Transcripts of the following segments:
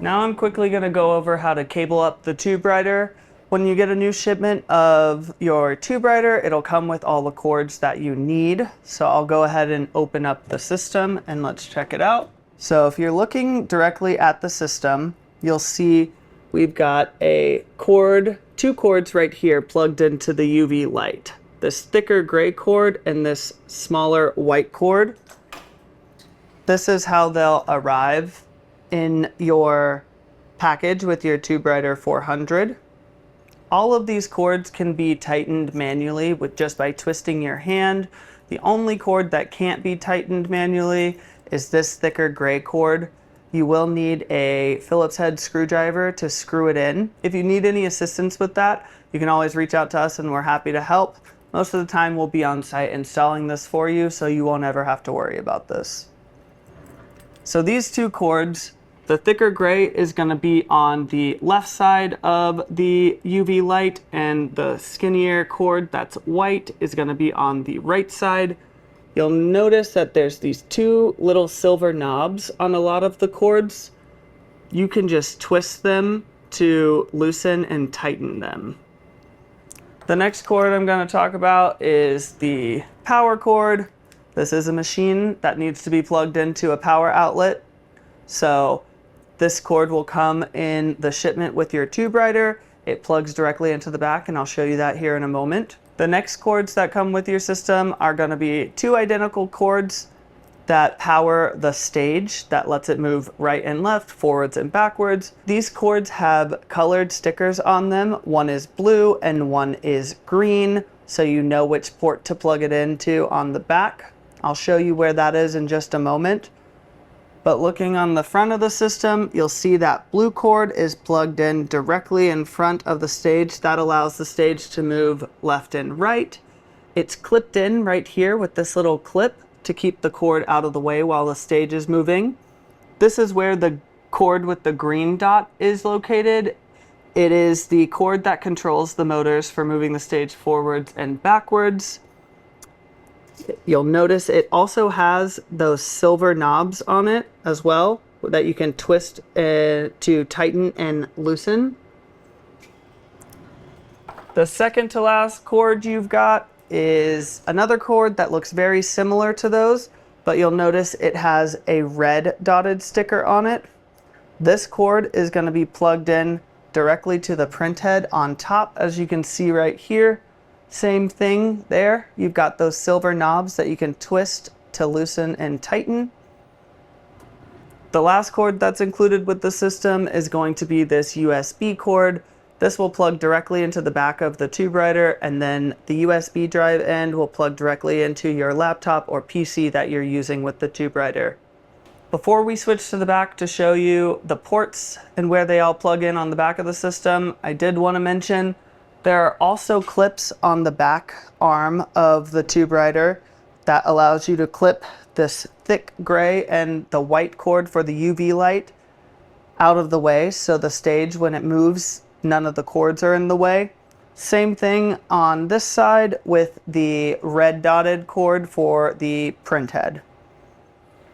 Now I'm quickly going to go over how to cable up the TubeWriter. When you get a new shipment of your TubeWriter, it'll come with all the cords that you need. So I'll go ahead and open up the system and let's check it out. So if you're looking directly at the system, you'll see we've got a cord, two cords right here plugged into the UV light. This thicker gray cord and this smaller white cord. This is how they'll arrive in your package with your TubeWriter 400. All of these cords can be tightened manually with just by twisting your hand. The only cord that can't be tightened manually is this thicker gray cord. You will need a Phillips head screwdriver to screw it in. If you need any assistance with that, you can always reach out to us and we're happy to help. Most of the time we'll be on site installing this for you, so you won't ever have to worry about this. So these two cords, the thicker gray is going to be on the left side of the UV light, and the skinnier cord that's white is going to be on the right side. You'll notice that there's these two little silver knobs on a lot of the cords. You can just twist them to loosen and tighten them. The next cord I'm going to talk about is the power cord. This is a machine that needs to be plugged into a power outlet. So this cord will come in the shipment with your TubeWriter. It plugs directly into the back, and I'll show you that here in a moment. The next cords that come with your system are going to be two identical cords that power the stage that lets it move right and left, forwards and backwards. These cords have colored stickers on them. One is blue and one is green, so you know which port to plug it into on the back. I'll show you where that is in just a moment. But looking on the front of the system, you'll see that blue cord is plugged in directly in front of the stage. That allows the stage to move left and right. It's clipped in right here with this little clip to keep the cord out of the way while the stage is moving. This is where the cord with the green dot is located. It is the cord that controls the motors for moving the stage forwards and backwards. You'll notice it also has those silver knobs on it as well that you can twist to tighten and loosen. The second to last cord you've got is another cord that looks very similar to those, but you'll notice it has a red dotted sticker on it. This cord is going to be plugged in directly to the print head on top, as you can see right here. Same thing there. You've got those silver knobs that you can twist to loosen and tighten. The last cord that's included with the system is going to be this USB cord. This will plug directly into the back of the TubeWriter, and then the USB drive end will plug directly into your laptop or PC that you're using with the TubeWriter. Before we switch to the back to show you the ports and where they all plug in on the back of the system, I did want to mention there are also clips on the back arm of the TubeWriter that allows you to clip this thick gray and the white cord for the UV light out of the way, so the stage, when it moves, none of the cords are in the way. Same thing on this side with the red dotted cord for the print head.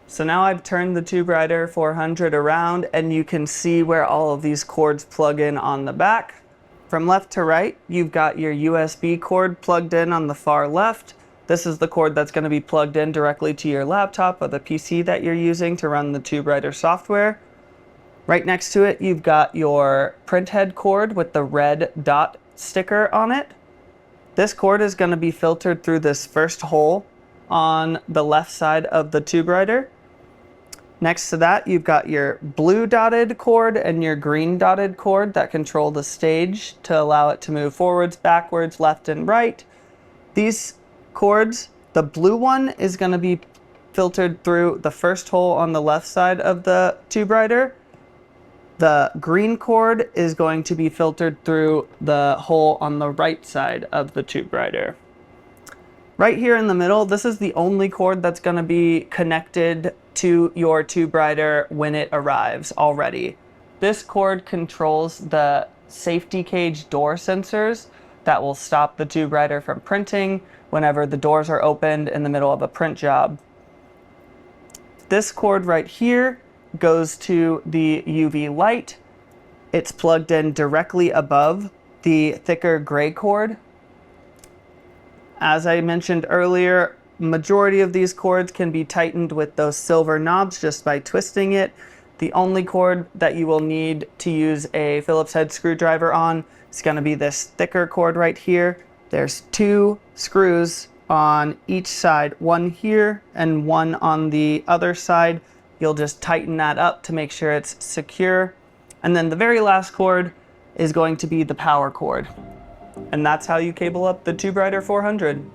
So now I've turned the TubeWriter 400 around and you can see where all of these cords plug in on the back. From left to right, you've got your USB cord plugged in on the far left. This is the cord that's going to be plugged in directly to your laptop or the PC that you're using to run the TubeWriter software. Right next to it, you've got your print head cord with the red dot sticker on it. This cord is going to be filtered through this first hole on the left side of the TubeWriter. Next to that, you've got your blue dotted cord and your green dotted cord that control the stage to allow it to move forwards, backwards, left, and right. These cords, the blue one is going to be filtered through the first hole on the left side of the TubeWriter. The green cord is going to be filtered through the hole on the right side of the TubeWriter. Right here in the middle, this is the only cord that's going to be connected to your TubeWriter when it arrives already. This cord controls the safety cage door sensors that will stop the TubeWriter from printing whenever the doors are opened in the middle of a print job. This cord right here goes to the UV light. It's plugged in directly above the thicker gray cord. As I mentioned earlier, majority of these cords can be tightened with those silver knobs just by twisting it. The only cord that you will need to use a Phillips head screwdriver on is going to be this thicker cord right here. There's 2 screws on each side, one here and one on the other side. You'll just tighten that up to make sure it's secure. And then the very last cord is going to be the power cord. And that's how you cable up the TubeWriter 400.